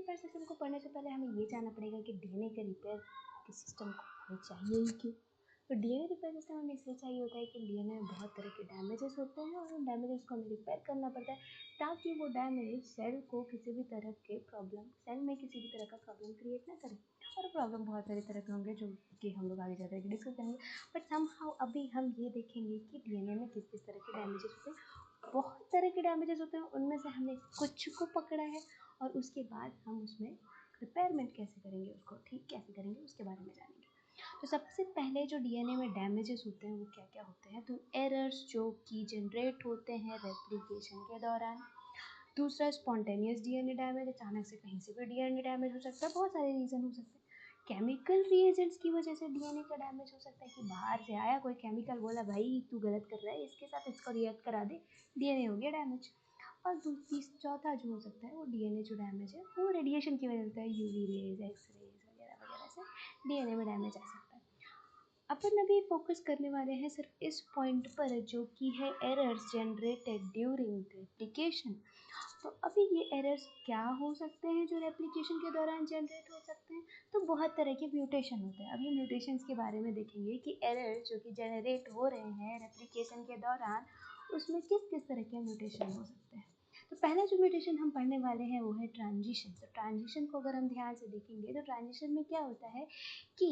Repair system को पढ़ने से पहले हमें ये जानना पड़ेगा कि डीएनए के रिपेयर के सिस्टम को हमें चाहिए ही क्यों। तो डीएनए रिपेयर सिस्टम हमें इसलिए चाहिए होता है कि डीएनए में बहुत तरह के डैमेजेस होते हैं और उन डैमेजेस को हमें रिपेयर करना पड़ता है ताकि वो डैमेज सेल को किसी भी तरह के प्रॉब्लम, सेल में किसी भी तरह का प्रॉब्लम क्रिएट ना करे। और प्रॉब्लम बहुत सारे तरह के होंगे जो कि हम लोग आगे जाकर के डिस्कस करेंगे, बट समहाउ अभी हम ये देखेंगे कि डीएनए में किस किस तरह के डैमेजेस होते हैं। बहुत तरह के डैमेजेस होते हैं, उनमें से हमने कुछ को पकड़ा है और उसके बाद हम उसमें रिपेयरमेंट कैसे करेंगे, उसको ठीक कैसे करेंगे, उसके बारे में जानेंगे। तो सबसे पहले जो डीएनए में डैमेजेस होते हैं वो क्या क्या होते हैं, तो एरर्स जो कि जनरेट होते हैं रेप्लिकेशन के दौरान। दूसरा स्पॉन्टेनियस डीएनए डैमेज, अचानक से कहीं से भी डीएनए डैमेज हो सकता है, बहुत सारे रीज़न हो सकते हैं। केमिकल रिएजेंट्स की वजह से डीएनए का डैमेज हो सकता है कि बाहर से आया कोई केमिकल, बोला भाई तू गलत कर रहा है, इसके साथ इसको रिएक्ट करा दे, डीएनए हो गया डैमेज। और चौथा जो हो सकता है वो डीएनए जो डैमेज है वो रेडिएशन की वजह से होता है, यूवी रेज, एक्स रेज वगैरह वगैरह से डीएनए में डैमेज आ सकता है। अपन अभी फोकस करने वाले हैं सिर्फ इस पॉइंट पर जो कि है एरर्स जनरेटेड ड्यूरिंग रेप्लिकेशन। तो अभी ये एरर्स क्या हो सकते हैं जो रेप्लिकेशन के दौरान जनरेट हो सकते हैं, तो बहुत तरह के म्यूटेशन होते हैं। अभी म्यूटेशंस के बारे में देखेंगे कि एरर्स जो कि जनरेट हो रहे हैं रेप्लिकेशन के दौरान उसमें किस किस तरह के म्यूटेशन हो सकते हैं। तो पहला जो म्यूटेशन हम पढ़ने वाले हैं वो है ट्रांजिशन। तो ट्रांजिशन को अगर हम ध्यान से देखेंगे तो ट्रांजिशन में क्या होता है कि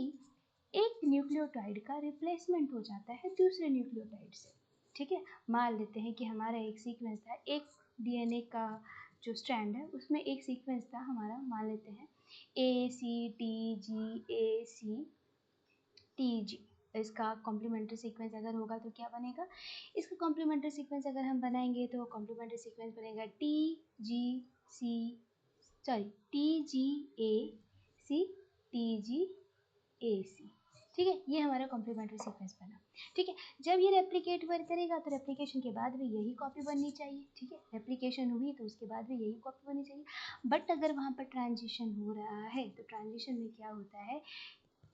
एक न्यूक्लियोटाइड का रिप्लेसमेंट हो जाता है दूसरे न्यूक्लियोटाइड से। ठीक है, मान लेते हैं कि हमारा एक सीक्वेंस था, एक डीएनए का जो स्ट्रैंड है उसमें एक सीक्वेंस था हमारा, मान लेते हैं ACTG। इसका कॉम्प्लीमेंट्री सीक्वेंस अगर होगा तो क्या बनेगा, इसका कॉम्प्लीमेंट्री सीक्वेंस अगर हम बनाएंगे तो कॉम्प्लीमेंट्री सीक्वेंस बनेगा TGAC। ठीक है, ये हमारा कॉम्प्लीमेंट्री सीक्वेंस बना। ठीक है, जब ये रेप्लिकेट वर्क करेगा तो रेप्लिकेशन के बाद भी यही कॉपी बननी चाहिए। ठीक है, रेप्लिकेशन हुई तो उसके बाद भी यही कॉपी बननी चाहिए। बट अगर वहाँ पर ट्रांजिशन हो रहा है तो ट्रांजिशन में क्या होता है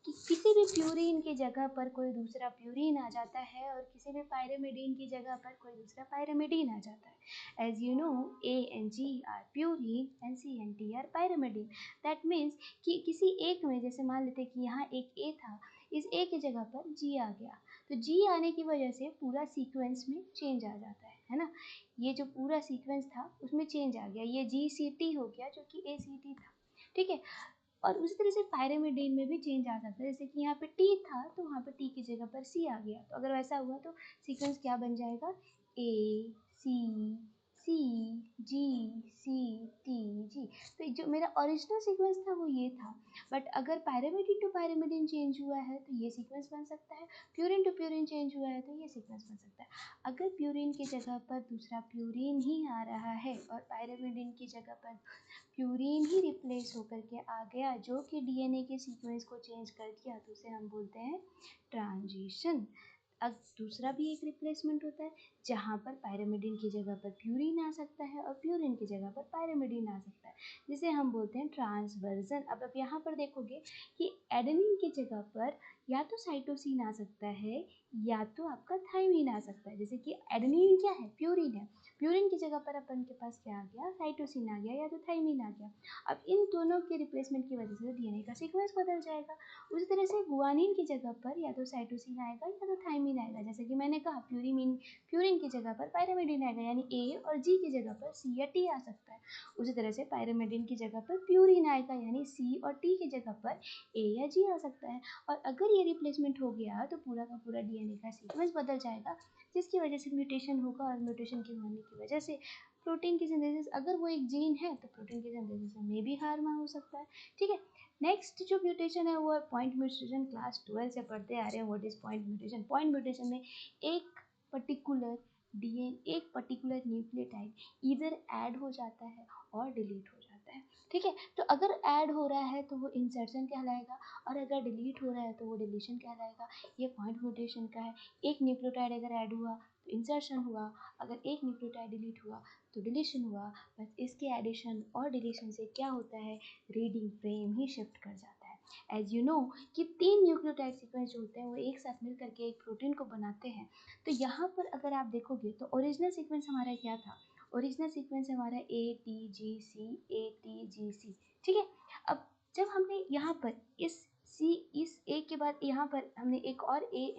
कि किसी भी प्यूरीन की जगह पर कोई दूसरा प्यूरीन आ जाता है और किसी भी पायरिमिडीन की जगह पर कोई दूसरा पायरिमिडीन आ जाता है। As you know, A and G are purine and C and T are pyrimidine. That means कि किसी एक में, जैसे मान लेते कि यहाँ एक A था, इस A की जगह पर G आ गया, तो G आने की वजह से पूरा सीक्वेंस में चेंज आ जाता है ना। ये जो पूरा सीक्वेंस था उसमें चेंज आ गया, ये GCT हो गया जो कि ACT था। ठीक है, और उसी तरह से पायरिमिडीन में भी चेंज आ सकता है, जैसे कि यहाँ पे T था तो वहाँ पे T की जगह पर C आ गया। तो अगर वैसा हुआ तो सीक्वेंस क्या बन जाएगा, ACCGCTG। तो जो मेरा ओरिजिनल सीक्वेंस था वो ये था, बट अगर पायरिमिडीन टू पायरिमिडीन चेंज हुआ है तो ये सीक्वेंस बन सकता है, प्यूरिन टू प्यूरिन चेंज हुआ है तो ये सीक्वेंस बन सकता है। अगर प्यूरिन की जगह पर दूसरा प्यूरिन ही आ रहा है और पायरिमिडीन की जगह पर प्यूरीन ही रिप्लेस होकर के आ गया जो कि डीएनए के सीक्वेंस को चेंज कर दिया, तो उसे हम बोलते हैं ट्रांजिशन। अब दूसरा भी एक रिप्लेसमेंट होता है जहाँ पर पायरिमिडीन की जगह पर प्यूरीन आ सकता है और प्यूरिन की जगह पर पायरिमिडीन आ सकता है, जिसे हम बोलते हैं ट्रांसवर्जन। अब आप यहाँ पर देखोगे कि एडेनिन की जगह पर या तो साइटोसिन आ सकता है या तो आपका थाइमिन आ सकता है। जैसे कि एडेनिन क्या है, प्यूरिन है, प्यूरिन की जगह पर अपन के पास क्या आ गया, साइटोसिन आ गया या तो थाइमिन आ गया। अब इन दोनों के रिप्लेसमेंट की वजह से डीएनए का सीक्वेंस बदल जाएगा। उसी तरह से गुआनिन की जगह पर या तो साइटोसिन आएगा या तो थाइमिन आएगा, जैसे कि मैंने कहा प्यूरिन की जगह पर पायरिमिडीन आएगा, यानी ए और जी की जगह पर सी या टी आ सकता है। उसी तरह से पायरिमिडीन की जगह पर प्यूरिन आएगा, यानी सी और टी की जगह पर ए या जी आ सकता है। और अगर ये रिप्लेसमेंट हो गया तो पूरा का पूरा डीएनए का सीक्वेंस बदल जाएगा, जिसकी वजह से म्यूटेशन होगा और म्यूटेशन के होने की वजह से प्रोटीन की सिंथेसिस, अगर वो एक जीन है तो प्रोटीन की सिंथेसिस में भी हार्म हो सकता है। ठीक है, नेक्स्ट जो म्यूटेशन है वो है पॉइंट म्यूटेशन। क्लास 12 से पढ़ते आ रहे हैं what is point mutation. Point mutation में एक पर्टिकुलर डीएनए, एक पर्टिकुलर न्यूक्लियोटाइड इधर ऐड हो जाता है और डिलीट हो जाता है। ठीक है, तो अगर ऐड हो रहा है तो वो इंसर्शन कहलाएगा और अगर डिलीट हो रहा है तो वो डिलीशन कहलाएगा। ये पॉइंट म्यूटेशन का है। एक न्यूक्लियोटाइड अगर ऐड हुआ तो इंसर्शन हुआ, अगर एक न्यूक्लियोटाइड डिलीट हुआ तो डिलीशन हुआ। बस इसके एडिशन और डिलीशन से क्या होता है, रीडिंग फ्रेम ही शिफ्ट कर जाता है। एज यू नो कि 3 न्यूक्लियोटाइड सीक्वेंस जो होते हैं वो एक साथ मिल करके एक प्रोटीन को बनाते हैं। तो यहाँ पर अगर आप देखोगे तो ओरिजिनल सीक्वेंस हमारा क्या था, ओरिजिनल सीक्वेंस हमारा ATGC, ठीक है। अब जब हमने यहाँ पर इस ए के बाद यहाँ पर हमने एक और एक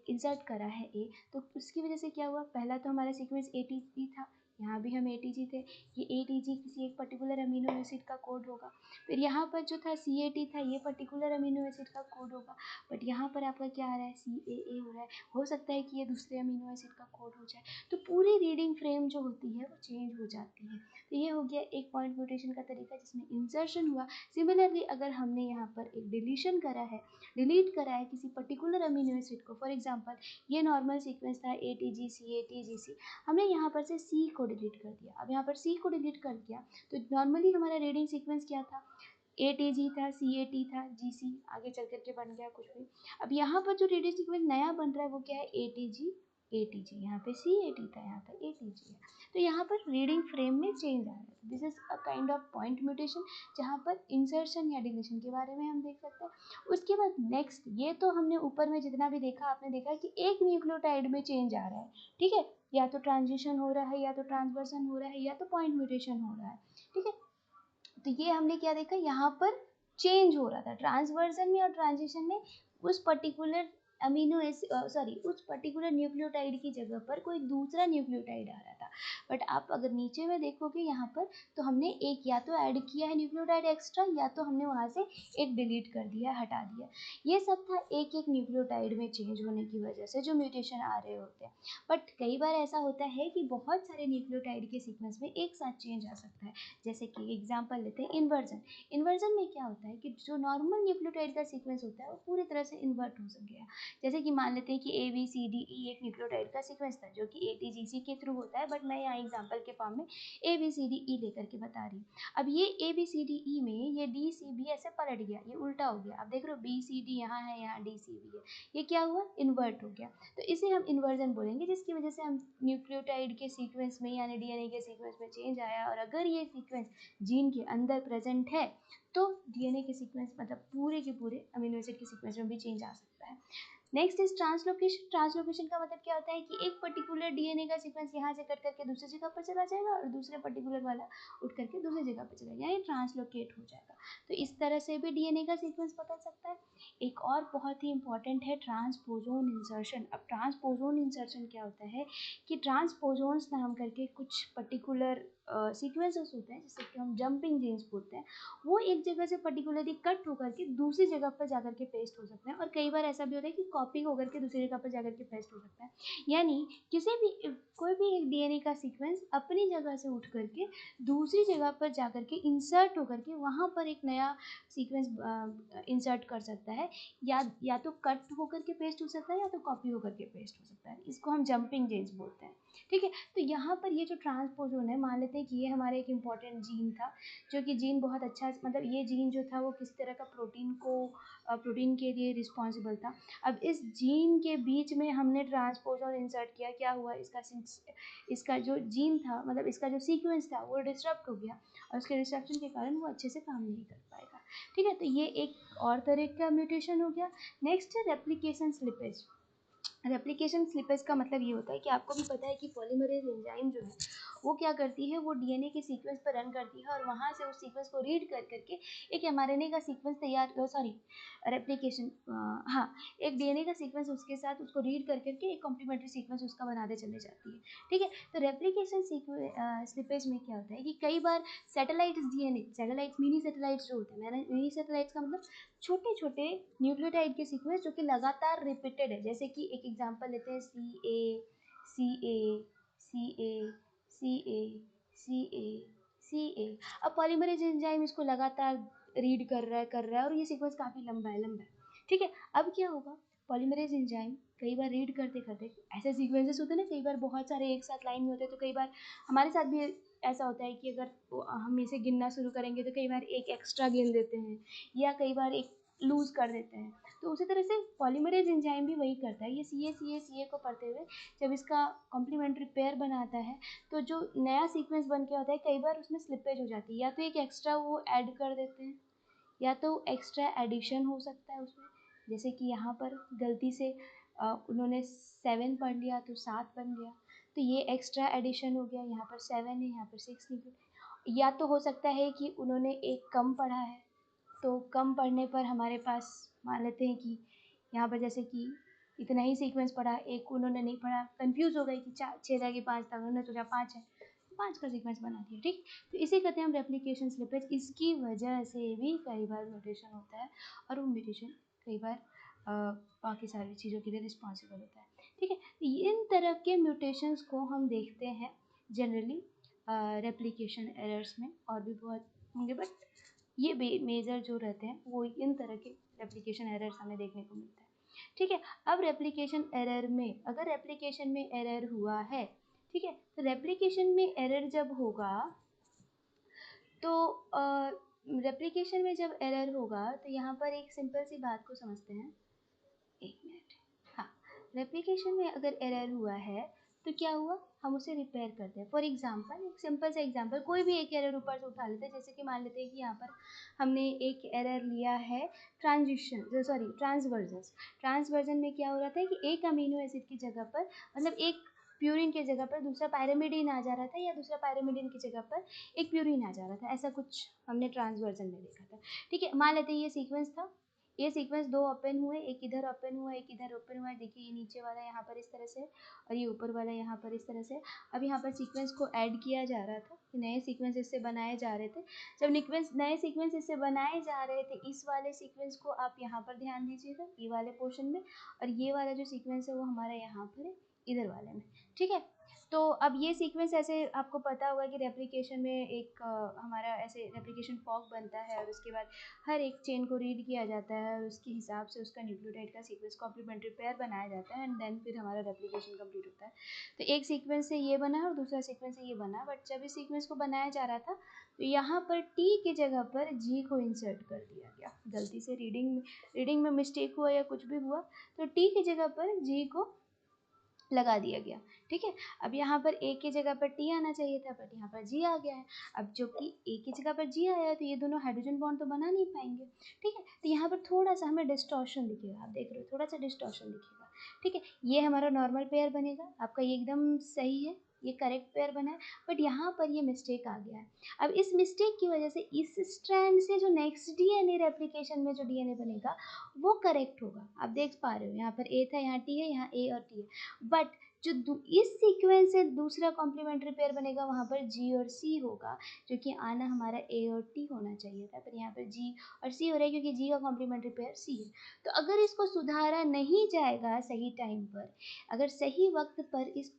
इंसर्ट करा है ए, तो उसकी वजह से क्या हुआ, पहला तो हमारा सीक्वेंस ATG था, यहाँ भी हम ATG थे, ये ATG किसी एक पर्टिकुलर अमीनो एसिड का कोड होगा। फिर यहाँ पर जो था CAT था, ये पर्टिकुलर अमीनो एसिड का कोड होगा, बट यहाँ पर आपका क्या आ रहा है, CAA हो रहा है, हो सकता है कि ये दूसरे अमीनो एसिड का कोड हो जाए, तो पूरी रीडिंग फ्रेम जो होती है वो चेंज हो जाती है। तो ये हो गया एक पॉइंट म्यूटेशन का तरीका जिसमें इंसर्शन हुआ। सिमिलरली अगर हमने यहाँ पर एक डिलीशन करा है, डिलीट करा है किसी पर्टिकुलर अमीनो एसिड को, फॉर एग्जांपल ये नॉर्मल सीक्वेंस था ATG CAT GC, हमने यहाँ पर से C को डिलीट कर दिया। अब यहाँ पर C को डिलीट कर दिया तो नॉर्मली हमारा रीडिंग सीक्वेंस क्या था, ATG था, CAT था, GC आगे चल करके बन गया कुछ भी। अब यहाँ पर जो रीडिंग सीक्वेंस नया बन रहा है वो क्या है, ATG, यहाँ पे CAT था, यहाँ पे ATG है, तो यहाँ पर रीडिंग फ्रेम में चेंज आ रहा है। This is a kind of point mutation, जहाँ पर इंसर्शन या डिलीशन के बारे में हम देख सकते हैं। उसके बाद नेक्स्ट, ये तो हमने ऊपर में जितना भी देखा, आपने देखा कि एक न्यूक्लियोटाइड में चेंज आ रहा है, ठीक है, या तो ट्रांजिशन हो रहा है, या तो ट्रांसवर्सन हो रहा है, या तो पॉइंट म्यूटेशन हो रहा है, ठीक है। तो ये हमने क्या देखा, यहाँ पर चेंज हो रहा था ट्रांसवर्सन में और ट्रांजिशन में, उस पर्टिकुलर अमीनो सॉरी उस पर्टिकुलर न्यूक्लियोटाइड की जगह पर कोई दूसरा न्यूक्लियोटाइड आ रहा था। बट आप अगर नीचे में देखोगे यहाँ पर, तो हमने एक या तो ऐड किया है न्यूक्लियोटाइड एक्स्ट्रा, या तो हमने वहाँ से एक डिलीट कर दिया, हटा दिया। ये सब था एक एक न्यूक्लियोटाइड में चेंज होने की वजह से जो म्यूटेशन आ रहे होते हैं। बट कई बार ऐसा होता है कि बहुत सारे न्यूक्लियोटाइड के सीक्वेंस में एक साथ चेंज आ सकता है, जैसे कि एग्जाम्पल लेते हैं इन्वर्जन। इन्वर्जन में क्या होता है कि जो नॉर्मल न्यूक्लियोटाइड का सीक्वेंस होता है वो पूरी तरह से इन्वर्ट हो गया। जैसे कि मान लेते हैं कि ABCDE एक न्यूक्लियोटाइड का सीक्वेंस था जो कि ATGC के थ्रू होता है, बट मैं यहाँ एग्जाम्पल के फॉर्म में ABCDE लेकर के बता रही हूँ। अब ये ABCDE में ये DCB ऐसे पलट गया, ये उल्टा हो गया। अब देख रहे हो BCD यहाँ है, यहाँ DCB है, ये क्या हुआ, इन्वर्ट हो गया। तो इसे हम इन्वर्जन बोलेंगे, जिसकी वजह से हम न्यूक्लियोटाइड के सीक्वेंस में यानी DNA के सीक्वेंस में चेंज आया, और अगर ये सीक्वेंस जीन के अंदर प्रेजेंट है तो DNA के सीक्वेंस मतलब पूरे के पूरे अमीनो एसिड के सीक्वेंस में भी चेंज आ सकता है। Next is translocation. ट्रांसलोकेशन का मतलब क्या होता है कि एक पर्टिकुलर DNA का सीक्वेंस यहाँ से कट करके दूसरी जगह पर चला जाएगा और दूसरे पर्टिकुलर वाला उठ करके दूसरी जगह पर चला जाएगा, यानी ट्रांसलोकेट हो जाएगा। तो इस तरह से भी DNA का सीक्वेंस बदल सकता है। एक और बहुत ही इंपॉर्टेंट है ट्रांसपोजोन इंसर्शन। अब ट्रांसपोजोन इंसर्शन क्या होता है कि ट्रांसपोजोन्स नाम करके कुछ पर्टिकुलर सीक्वेंसेस होते हैं, जिससे कि हम जंपिंग जीन्स बोलते हैं, वो एक जगह से पर्टिकुलरली कट होकर के दूसरी जगह पर जाकर के पेस्ट हो सकते हैं। और कई बार ऐसा भी होता है कि कॉपी होकर के दूसरी जगह पर जाकर के पेस्ट हो सकता है, यानी किसी भी कोई भी एक DNA का सीक्वेंस अपनी जगह से उठ करके दूसरी जगह पर जाकर के इंसर्ट होकर के वहाँ पर एक नया सीक्वेंस इंसर्ट कर सकता है, या तो कट होकर के पेस्ट हो सकता है, या तो कॉपी होकर के पेस्ट हो सकता है। इसको हम जंपिंग जीन्स बोलते हैं, ठीक है। तो यहाँ पर ये जो ट्रांसपोजोन है, मान लेते हैं कि ये हमारा एक इम्पॉर्टेंट जीन था, जो कि जीन बहुत अच्छा, मतलब ये जीन जो था वो किसी तरह का प्रोटीन के लिए रिस्पॉन्सिबल था। अब इस जीन के बीच में हमने ट्रांसपोजोन इंसर्ट किया, क्या हुआ, इसका जो जीन था, मतलब इसका जो सीक्वेंस था वो डिस्टर्ब हो गया, और उसके डिस्ट्रप्शन के कारण वो अच्छे से काम नहीं कर पाएगा, ठीक है। तो ये एक और तरह का म्यूटेशन हो गया। नेक्स्ट है रेप्लिकेशन स्लिपेज। रेप्लिकेशन स्लिपेज का मतलब ये होता है कि आपको भी पता है कि पॉलीमरेज एंजाइम जो है वो क्या करती है, वो DNA के सीक्वेंस पर रन करती है और वहाँ से उस सीक्वेंस को रीड कर करके एक mRNA का सीक्वेंस तैयार, सॉरी रेप्लिकेशन, हाँ, एक DNA का सीक्वेंस उसके साथ उसको रीड कर करके एक कॉम्प्लीमेंट्री सीक्वेंस उसका बनाते चले जाती है, ठीक है। तो रेप्लिकेशन स्लिपेज में क्या होता है कि कई बार satellites DNA, satellites mini satellites जो होते हैं, मिनी सैटेलाइट्स का मतलब छोटे छोटे न्यूक्लियोटाइड के सीक्वेंस जो कि लगातार रिपीटेड है। जैसे कि एक एग्जांपल लेते हैं CA। अब पॉलीमरेज एंजाइम इसको लगातार रीड कर रहा है और ये सीक्वेंस काफ़ी लंबा है, ठीक है। अब क्या होगा, पॉलीमरेज एंजाइम कई बार रीड करते करते, ऐसे सीक्वेंसेस होते हैं ना, कई बार बहुत सारे एक साथ लाइन में होते हैं, तो कई बार हमारे साथ भी ऐसा होता है कि अगर हम इसे गिनना शुरू करेंगे तो कई बार एक एक्स्ट्रा गिन देते हैं, या कई बार एक लूज कर देते हैं। तो उसी तरह से पॉलीमरेज एंजाइम भी वही करता है, ये CA को पढ़ते हुए जब इसका कॉम्प्लीमेंट्री पेयर बनाता है, तो जो नया सीक्वेंस बन के होता है कई बार उसमें स्लिपेज हो जाती है, या तो एक एक्स्ट्रा वो ऐड कर देते हैं, या तो एक्स्ट्रा एडिशन हो सकता है उसमें। जैसे कि यहाँ पर गलती से उन्होंने 7 पढ़ लिया तो 7 बन गया, तो तो ये एक्स्ट्रा एडिशन हो गया, यहाँ पर 7 है, यहाँ पर 6 न्यूक्लियोटाइड। या तो हो सकता है कि उन्होंने एक कम पढ़ा है, तो कम पढ़ने पर हमारे पास मान लेते हैं कि यहाँ पर जैसे कि इतना ही सीक्वेंस पढ़ा, एक उन्होंने नहीं पढ़ा, कंफ्यूज हो गई कि 6 जगह 5 था, उन्होंने सोचा 5 है, 5 का सीक्वेंस बना दिया, ठीक। तो इसे कहते हैं हम रेप्लिकेशन स्लिपेज। इसकी वजह से भी कई बार म्यूटेशन होता है, और वो म्यूटेशन कई बार बाकी सारी चीज़ों के लिए रिस्पॉन्सिबल होता है, ठीक है। इन तरह के म्यूटेशंस को हम देखते हैं जनरली रेप्लिकेशन एरर्स में, और भी बहुत होंगे, बट ये मेजर जो रहते हैं वो इन तरह के रेप्लिकेशन एरर्स हमें देखने को मिलता है, ठीक है। अब रेप्लिकेशन एरर में, अगर रेप्लिकेशन में एरर हुआ है, ठीक है, तो रेप्लिकेशन में एरर जब होगा, तो रेप्लिकेशन में जब एरर होगा तो यहाँ पर एक सिंपल सी बात को समझते हैं। एक मिनट, हाँ, रेप्लिकेशन में अगर एरर हुआ है तो क्या हुआ, हम उसे रिपेयर करते हैं। फॉर एग्जांपल, एक सिंपल सा एग्जांपल, कोई भी एक एरर ऊपर से उठा लेते हैं, जैसे कि मान लेते हैं कि यहाँ पर हमने एक एरर लिया है ट्रांसवर्जन में क्या हो रहा था कि एक अमीनो एसिड की जगह पर, मतलब एक प्यूरिन की जगह पर दूसरा पायरामिडिन आ जा रहा था, या दूसरा पायरामिडिन की जगह पर एक प्यूरिन आ जा रहा था, ऐसा कुछ हमने ट्रांसवर्जन में देखा था, ठीक है। मान लेते हैं ये सीक्वेंस था, ये सीक्वेंस 2 ओपन हुए, एक इधर ओपन हुआ, एक इधर ओपन हुआ है, देखिए ये नीचे वाला यहाँ पर इस तरह से, और ये ऊपर वाला यहाँ पर इस तरह से। अब यहाँ पर सीक्वेंस को ऐड किया जा रहा था, नए सीक्वेंस इससे बनाए जा रहे थे। जब नए सीक्वेंस इससे बनाए जा रहे थे, इस वाले सीक्वेंस को आप यहाँ पर ध्यान दीजिएगा, ये वाले पोर्शन में, और ये वाला जो सीक्वेंस है वो हमारा यहाँ पर है, इधर वाले में, ठीक है। तो अब ये सीक्वेंस ऐसे आपको पता होगा कि रेप्लिकेशन में एक हमारा ऐसे रेप्लिकेशन फॉर्क बनता है, और उसके बाद हर एक चेन को रीड किया जाता है, और उसके हिसाब से उसका न्यूक्लियोटाइड का सीक्वेंस कॉम्प्लीमेंट्री पेयर बनाया जाता है, एंड देन फिर हमारा रेप्लिकेशन कंप्लीट होता है। तो एक सीक्वेंस से ये बना और दूसरा सीक्वेंस से ये बना, बट जब इस सीक्वेंस को बनाया जा रहा था तो यहाँ पर टी की जगह पर जी को इंसर्ट कर दिया गया, गलती से रीडिंग में मिस्टेक हुआ या कुछ भी हुआ, तो टी की जगह पर जी को लगा दिया गया, ठीक है। अब यहाँ पर ए की जगह पर टी आना चाहिए था, बट यहाँ पर जी आ गया है। अब जो कि ए की जगह पर जी आया है, तो ये दोनों हाइड्रोजन बॉन्ड तो बना नहीं पाएंगे, ठीक है। तो यहाँ पर थोड़ा सा हमें डिस्टॉर्शन दिखेगा, आप देख रहे हो थोड़ा सा डिस्टॉर्शन दिखेगा, ठीक है। ये हमारा नॉर्मल पेयर बनेगा, आपका ये एकदम सही है, ये करेक्ट पेयर बना है, बट यहाँ पर ये मिस्टेक आ गया है। अब इस मिस्टेक की वजह से इस स्ट्रैंड से जो नेक्स्ट डीएनए रेप्लिकेशन में जो डीएनए बनेगा वो करेक्ट होगा, आप देख पा रहे हो, यहाँ पर ए था, यहाँ टी है, यहाँ ए और टी है, बट जो इस सीक्वेंस से दूसरा कॉम्प्लीमेंट्री पेयर बनेगा वहाँ पर जी और सी होगा, जो कि आना हमारा ए और टी होना चाहिए था, पर यहाँ पर जी और सी हो रहा है क्योंकि जी का कॉम्प्लीमेंट्री पेयर सी है। तो अगर इसको सुधारा नहीं जाएगा सही टाइम पर, अगर सही वक्त पर इस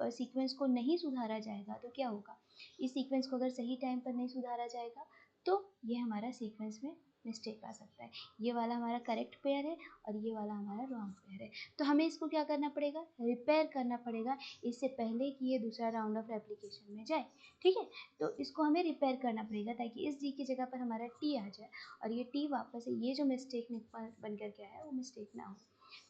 सीक्वेंस को नहीं सुधारा जाएगा तो क्या होगा, इस सीक्वेंस को अगर सही टाइम पर नहीं सुधारा जाएगा तो ये हमारा सीक्वेंस में मिस्टेक आ सकता है, ये वाला हमारा करेक्ट पेयर है और ये वाला हमारा रॉन्ग पेयर है। तो हमें इसको क्या करना पड़ेगा, रिपेयर करना पड़ेगा, इससे पहले कि ये दूसरा राउंड ऑफ रेप्लिकेशन में जाए, ठीक है। तो इसको हमें रिपेयर करना पड़ेगा ताकि इस जी की जगह पर हमारा टी आ जाए, और ये टी वापस से ये जो मिस्टेक बन कर के आया वो मिस्टेक ना हो,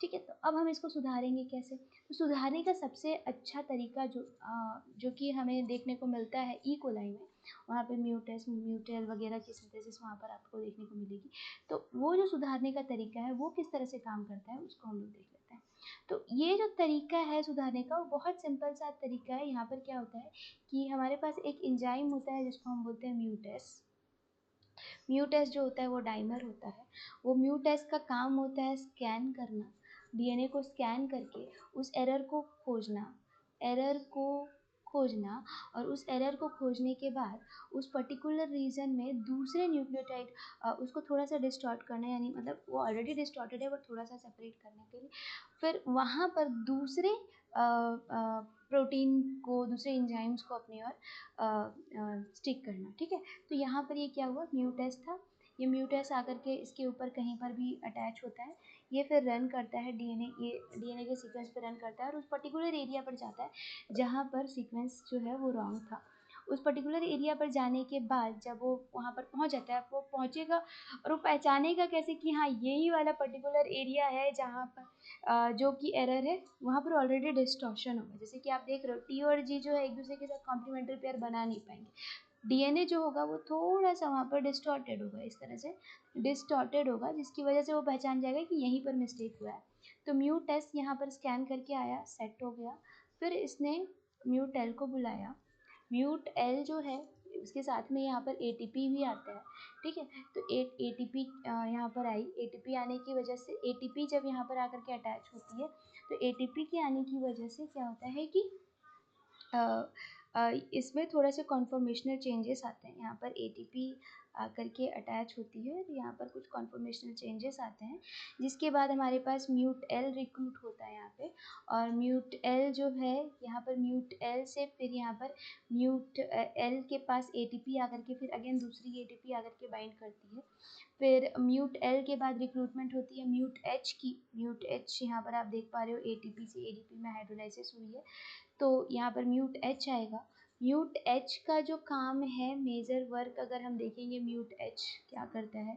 ठीक है। तो अब हम इसको सुधारेंगे कैसे, तो सुधारने का सबसे अच्छा तरीका जो कि हमें देखने को मिलता है ई कोलाई में, वहाँ पे म्यूटेल वगैरह की सिंथेसिस वहाँ पर आपको देखने को मिलेगी। तो वो जो सुधारने का तरीका है वो किस तरह से काम करता है उसको हम लोग देख लेते हैं। तो ये जो तरीका है सुधारने का वो बहुत सिंपल सा तरीका है। यहाँ पर क्या होता है कि हमारे पास एक एंजाइम होता है जिसको हम बोलते हैं म्यूटेस। म्यूटेस जो होता है वो डाइमर होता है। वो म्यूटेस का काम होता है स्कैन करना, डीएनए को स्कैन करके उस एरर को खोजना, और उस एरर को खोजने के बाद उस पर्टिकुलर रीजन में दूसरे न्यूक्लियोटाइड उसको थोड़ा सा डिस्टॉर्ट करना, यानी मतलब वो ऑलरेडी डिस्टॉर्टेड है बट थोड़ा सा सेपरेट करने के लिए फिर वहाँ पर दूसरे प्रोटीन को, दूसरे एंजाइम्स को अपनी ओर स्टिक करना, ठीक है। तो यहाँ पर ये क्या हुआ, म्यूटेस था, ये म्यूटेस आकर के इसके ऊपर कहीं पर भी अटैच होता है, ये फिर रन करता है डीएनए के सीक्वेंस पे रन करता है और उस पर्टिकुलर एरिया पर जाता है जहाँ पर सीक्वेंस जो है वो रॉन्ग था। उस पर्टिकुलर एरिया पर जाने के बाद जब वो वहाँ पर पहुँच जाता है, वो पहुँचेगा और वो पहचानेगा कैसे कि हाँ यही वाला पर्टिकुलर एरिया है जहाँ पर जो कि एरर है, वहाँ पर ऑलरेडी डिस्टॉर्शन होगा। जैसे कि आप देख रहे हो टी और जी जो है एक दूसरे के साथ कॉम्प्लीमेंट्री पेयर बना नहीं पाएंगे, डीएनए जो होगा वो थोड़ा सा वहाँ पर डिस्टॉर्टेड होगा, इस तरह से डिस्टॉर्टेड होगा, जिसकी वजह से वो पहचान जाएगा कि यहीं पर मिस्टेक हुआ है। तो म्यू टेस्ट यहाँ पर स्कैन करके आया, सेट हो गया, फिर इसने म्यूट एल को बुलाया, म्यूट एल जो है उसके साथ में यहाँ पर एटीपी भी आता है, ठीक है। तो एटीपी यहाँ पर आई, एटीपी आने की वजह से, एटीपी जब यहाँ पर आकर के अटैच होती है तो एटीपी के आने की वजह से क्या होता है कि इसमें थोड़ा सा कॉन्फॉर्मेशनल चेंजेस आते हैं। यहाँ पर एटीपी आकर के अटैच होती है तो यहाँ पर कुछ कॉन्फॉर्मेशनल चेंजेस आते हैं, जिसके बाद हमारे पास म्यूट एल रिक्रूट होता है यहाँ पे। और म्यूट एल जो है यहाँ पर, म्यूट एल से फिर यहाँ पर म्यूट एल के पास एटीपी आकर के फिर अगेन दूसरी एटीपी आकर के बाइंड करती है। फिर म्यूट एल के बाद रिक्रूटमेंट होती है म्यूट एच की। म्यूट एच यहाँ पर आप देख पा रहे हो एटीपी से एडीपी में हाइड्रोलाइसिस हुई है, तो यहाँ पर म्यूट एच आएगा। म्यूट एच का जो काम है, मेजर वर्क अगर हम देखेंगे म्यूट एच क्या करता है,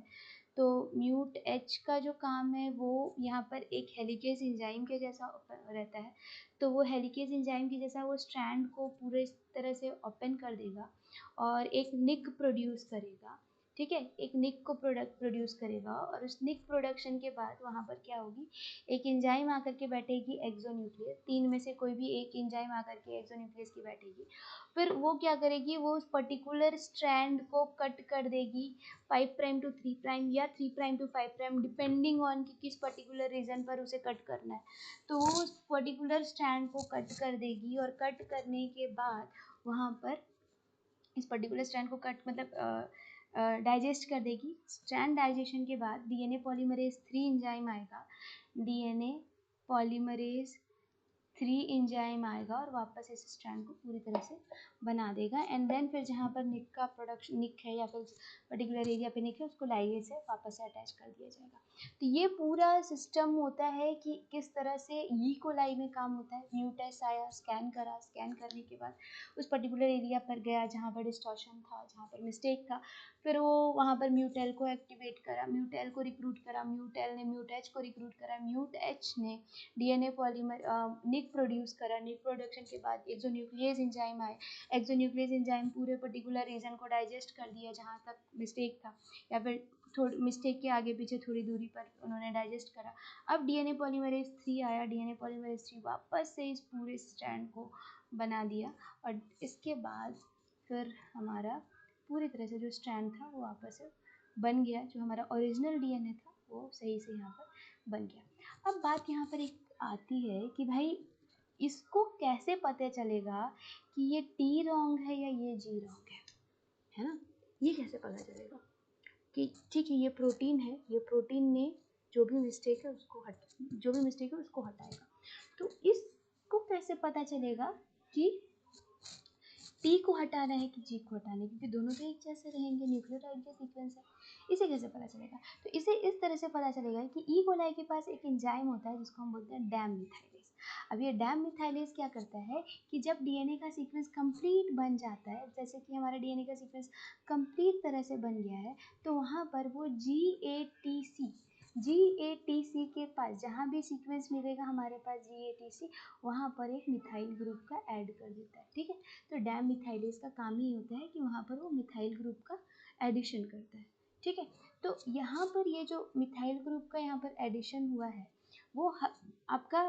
तो म्यूट एच का जो काम है वो यहाँ पर एक हेलिकेज एंजाइम के जैसा रहता है। तो वो हेलिकेज एंजाइम के जैसा वो स्ट्रैंड को पूरे तरह से ओपन कर देगा और एक निक प्रोड्यूस करेगा, ठीक है। एक निक को प्रोड्यूस करेगा और उस निक प्रोडक्शन के बाद वहाँ पर क्या होगी, एक एंजाइम आकर के बैठेगी एक्सोन्यूक्लियस, तीन में से कोई भी एक एंजाइम आकर के एक्सोन्यूक्लियस की बैठेगी। फिर वो क्या करेगी, वो उस पर्टिकुलर स्ट्रैंड को कट कर देगी 5 प्राइम टू 3 प्राइम या 3 prime to 5 prime, depending on कि किस पर्टिकुलर रीजन पर उसे कट करना है। तो वो उस पर्टिकुलर स्ट्रैंड को कट कर देगी और कट करने के बाद वहाँ पर इस पर्टिकुलर स्ट्रैंड को कट मतलब डाइजेस्ट कर देगी। स्ट्रैंड डाइजेशन के बाद डीएनए पॉलीमरेज 3 एंजाइम आएगा, डीएनए पॉलीमरेज 3 एंजाइम आएगा और वापस इस स्ट्रैंड को पूरी तरह से बना देगा। एंड देन फिर जहाँ पर निक का प्रोडक्शन, निक है या फिर पर्टिकुलर एरिया पे निक है, उसको लाइगेज से वापस से अटैच कर दिया जाएगा। तो ये पूरा सिस्टम होता है कि किस तरह से ई कोलाई में काम होता है। म्यूटेस आया, स्कैन करा, स्कैन करने के बाद उस पर्टिकुलर एरिया पर गया जहाँ पर डिस्टॉर्शन था, जहाँ पर मिस्टेक था, फिर वो वहाँ पर म्यूटेल को एक्टिवेट करा, म्यूटेल को रिक्रूट करा, म्यूटेल ने म्यूट एच को रिक्रूट करा, म्यूट एच ने डीएनए पॉलीमर निक प्रोड्यूस करा, निक प्रोडक्शन के बाद एक्सोन्यूक्लियस एंजाइम आए, एक्सोन्यूक्लियस एंजाइम पूरे पर्टिकुलर रीजन को डाइजेस्ट कर दिया जहाँ तक मिस्टेक था, या फिर थोड़ी मिस्टेक के आगे पीछे थोड़ी दूरी पर उन्होंने डाइजेस्ट करा। अब डीएनए पॉलीमरेज 3 आया, डीएनए पॉलीमरेज 3 वापस से इस पूरे स्ट्रैंड को बना दिया और इसके बाद फिर हमारा पूरी तरह से जो स्ट्रैंड था वो वापस से बन गया, जो हमारा ओरिजिनल डीएनए था वो सही से यहाँ पर बन गया। अब बात यहाँ पर एक आती है कि भाई इसको कैसे पता चलेगा कि ये टी रॉन्ग है या ये जी रॉन्ग है ना। ये कैसे पता चलेगा कि ठीक है ये प्रोटीन है, ये प्रोटीन ने जो भी मिस्टेक है उसको हटाएगा। तो इसको कैसे पता चलेगा कि टी को हटाना है कि जी को हटाना है, क्योंकि दोनों तो एक जैसे रहेंगे, न्यूक्लियोटाइड के सीक्वेंस है। इसे कैसे पता चलेगा, तो इसे इस तरह से पता चलेगा कि ई कोलाई के पास एक एंजाइम होता है जिसको हम बोलते हैं डैम मिथाइलेज। अब ये डैम मिथाइलेज क्या करता है कि जब डीएनए का सीक्वेंस कंप्लीट बन जाता है, जैसे कि हमारा डीएनए का सीक्वेंस कंप्लीट तरह से बन गया है, तो वहाँ पर वो जीएटीसी के पास जहाँ भी सीक्वेंस मिलेगा हमारे पास जीएटीसी, वहाँ पर एक मिथाइल ग्रुप का ऐड कर देता है, ठीक है। तो डैम मिथाइलेज का काम ही होता है कि वहाँ पर वो मिथाइल ग्रुप का एडिशन करता है, ठीक है। तो यहाँ पर ये जो मिथाइल ग्रुप का यहाँ पर एडिशन हुआ है वो आपका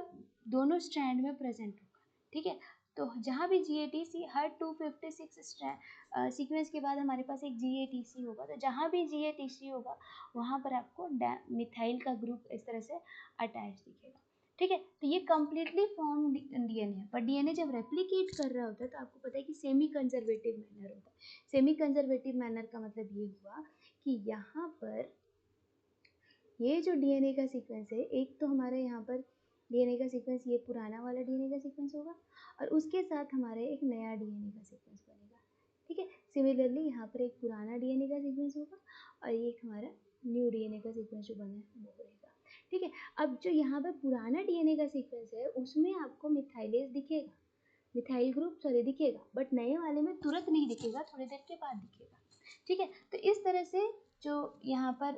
दोनों स्ट्रैंड में प्रेजेंट होगा, ठीक है। तो जहाँ भी जीएटीसी, हर 256 सीक्वेंस के बाद हमारे पास एक जीएटीसी होगा, तो जहाँ भी जीएटीसी होगा वहाँ पर आपको मिथाइल का ग्रुप इस तरह से अटैच दिखेगा, ठीक है। तो ये कम्प्लीटली फॉर्म डीएनए है, पर डीएनए जब रेप्लिकेट कर रहा होता है तो आपको पता है कि सेमी कंजर्वेटिव मैनर होता है। सेमी कंजर्वेटिव मैनर का मतलब ये हुआ कि यहाँ पर ये जो डीएनए का सीक्वेंस है, एक तो हमारे यहाँ पर डीएनए का सीक्वेंस ये पुराना वाला डीएनए का सीक्वेंस होगा और उसके साथ हमारे एक नया डीएनए का सीक्वेंस बनेगा, ठीक है। सिमिलरली यहाँ पर एक पुराना डीएनए का सीक्वेंस होगा और एक हमारा न्यू डीएनए का सीक्वेंस जो बना है वो रहेगा, ठीक है। अब जो यहाँ पर पुराना डीएनए का सीक्वेंस है उसमें आपको मिथाइलेज दिखेगा, मिथाइल ग्रुप दिखेगा, बट नए वाले में तुरंत नहीं दिखेगा, थोड़ी देर के बाद दिखेगा, ठीक है। तो इस तरह से जो यहाँ पर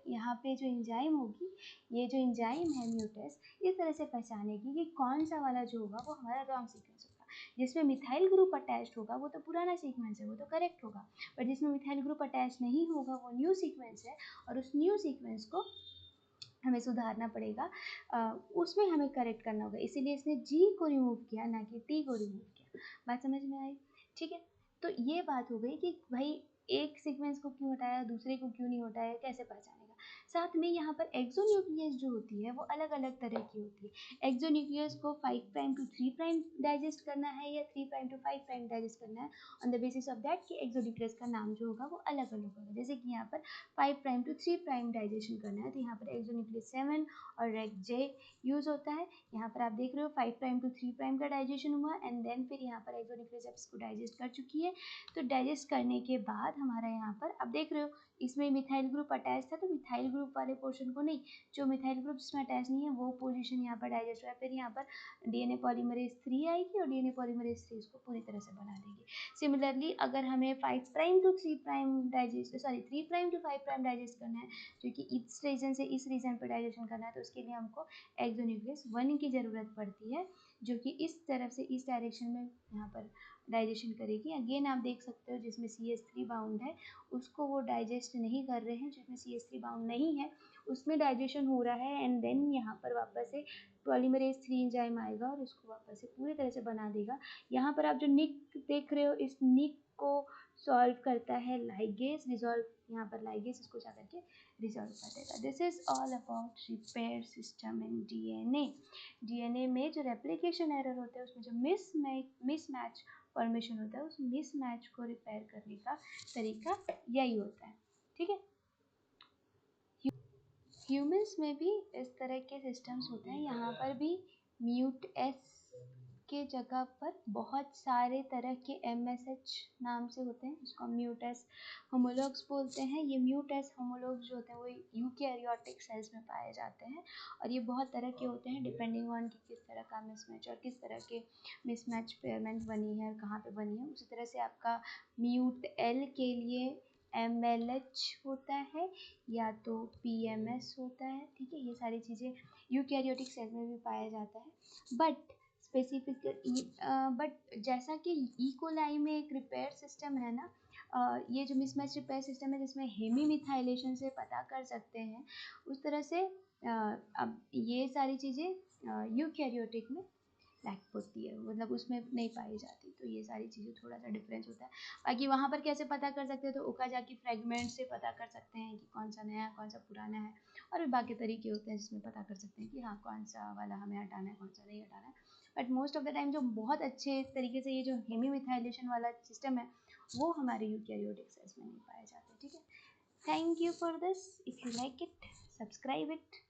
यहाँ पे जो एंजाइम होगी, ये जो एंजाइम है म्यूटेस, इस तरह से पहचानेगी कि कौन सा वाला जो होगा वो हमारा रॉन्ग सीक्वेंस होगा। जिसमें मिथाइल ग्रुप अटैच्ड होगा वो तो पुराना सीक्वेंस है, वो तो करेक्ट होगा, बट जिसमें मिथाइल ग्रुप अटैच नहीं होगा वो न्यू सीक्वेंस है और उस न्यू सीक्वेंस को हमें सुधारना पड़ेगा, उसमें हमें करेक्ट करना होगा, इसीलिए इसने जी को रिमूव किया ना कि टी को रिमूव किया। बात समझ में आई? ठीक है, तो ये बात हो गई कि भाई एक सीक्वेंस को क्यों हटाया, दूसरे को क्यों नहीं हटाया, कैसे पहचानेगा। साथ में यहाँ पर एक्सोन्यूक्लियस जो होती है वो अलग अलग तरह की होती है। एक्सोन्यूक्लियस को 5' to 3' डाइजेस्ट करना है या 3' to 5' डाइजेस्ट करना है, on the basis of that कि एक्सोन्यूक्लियस का नाम जो होगा वो अलग अलग होगा। जैसे कि यहाँ पर 5' to 3' डाइजेशन करना है तो यहाँ पर एक्सोन्यूक्लियस 7 और रेग जे यूज होता है। यहाँ पर आप देख रहे हो 5' to 3' का डाइजेशन हुआ एंड देन फिर यहाँ पर एक्सोन्यूक्लियस जब इसको डाइजेस्ट कर चुकी है तो डाइजेस्ट करने के बाद हमारा यहाँ पर आप देख रहे हो इसमें मिथाइल ग्रुप अटैच था, तो मिथाइल ग्रुप वाले पोर्शन को नहीं, जो मिथाइल ग्रुप जिसमें अटैच नहीं है वो पोजीशन यहाँ पर डाइजेस्ट हुआ है। फिर यहाँ पर डीएनए पॉलीमरेज 3 आएगी और डीएनए पॉलीमरेज 3 इसको पूरी तरह से बना देगी। सिमिलरली अगर हमें 5' to 3' डाइजेस्ट 3' to 5' डाइजेस्ट करना है, जो कि इस रीजन से इस रीजन पर डाइजेशन करना है, तो उसके लिए हमको एक्सोन्यूक्लियस 1 की ज़रूरत पड़ती है, जो कि इस तरफ से इस डायरेक्शन में यहाँ पर डाइजेशन करेगी। अगेन आप देख सकते हो जिसमें CH3 बाउंड है उसको वो डाइजेस्ट नहीं कर रहे हैं, जिसमें CH3 बाउंड नहीं है उसमें डाइजेशन हो रहा है एंड देन यहाँ पर वापस से पॉलीमरेज 3 एंजाइम आएगा और उसको वापस से पूरी तरह से बना देगा। यहाँ पर आप जो निक देख रहे हो इस निक को सॉल्व करता है लाइगेज, रिजॉल्व यहाँ पर लाइगेज इसको जा करके रिजॉल्व कर देगा। This is all about repair system in DNA. DNA में जो रेप्लिकेशन एरर होते हैं उसमें जो मिसमैच फॉर्मेशन होता है उस मिसमैच को रिपेयर करने का तरीका यही होता है। ठीक है, ह्यूमंस में भी इस तरह के सिस्टम्स होते हैं। यहाँ पर भी म्यूट एस के जगह पर बहुत सारे तरह के MSH नाम से होते हैं, इसको म्यूट एस होमोलॉग्स बोलते हैं। ये म्यूट एस होमोलॉग्स जो होते हैं वो यूकैरियोटिक सेल्स में पाए जाते हैं और ये बहुत तरह के होते हैं डिपेंडिंग ऑन कि किस तरह का मिसमैच और किस तरह के मिसमैच पेयरमेंट बनी है और कहाँ पे बनी है। उसी तरह से आपका म्यूट एल के लिए MLH होता है या तो PMS होता है। ठीक है, ये सारी चीज़ें यूकैरियोटिक सेल में भी पाया जाता है। बट जैसा कि E. coli में एक रिपेयर सिस्टम है ना, ये जो मिसमैच रिपेयर सिस्टम है जिसमें हेमीमिथाइलेशन से पता कर सकते हैं, उस तरह से अब ये सारी चीज़ें यूकैरियोटिक में लैक होती है, मतलब उसमें नहीं पाई जाती। तो ये सारी चीज़ें थोड़ा सा डिफरेंस होता है। बाकी वहाँ पर कैसे पता कर सकते हैं, तो ओकाजाकी फ्रेगमेंट से पता कर सकते हैं कि कौन सा नया कौन सा पुराना है, और भी बाकी तरीके होते हैं जिसमें पता कर सकते हैं कि हाँ कौन सा वाला हमें हटाना है कौन सा नहीं हटाना है। But most of the time जो बहुत अच्छे तरीके से ये जो हेमीमिथाइलेशन वाला सिस्टम है वो हमारे यूकैरियोटिक सेल्स में नहीं पाए जाते। ठीक है, thank you for this. If you like it, subscribe it.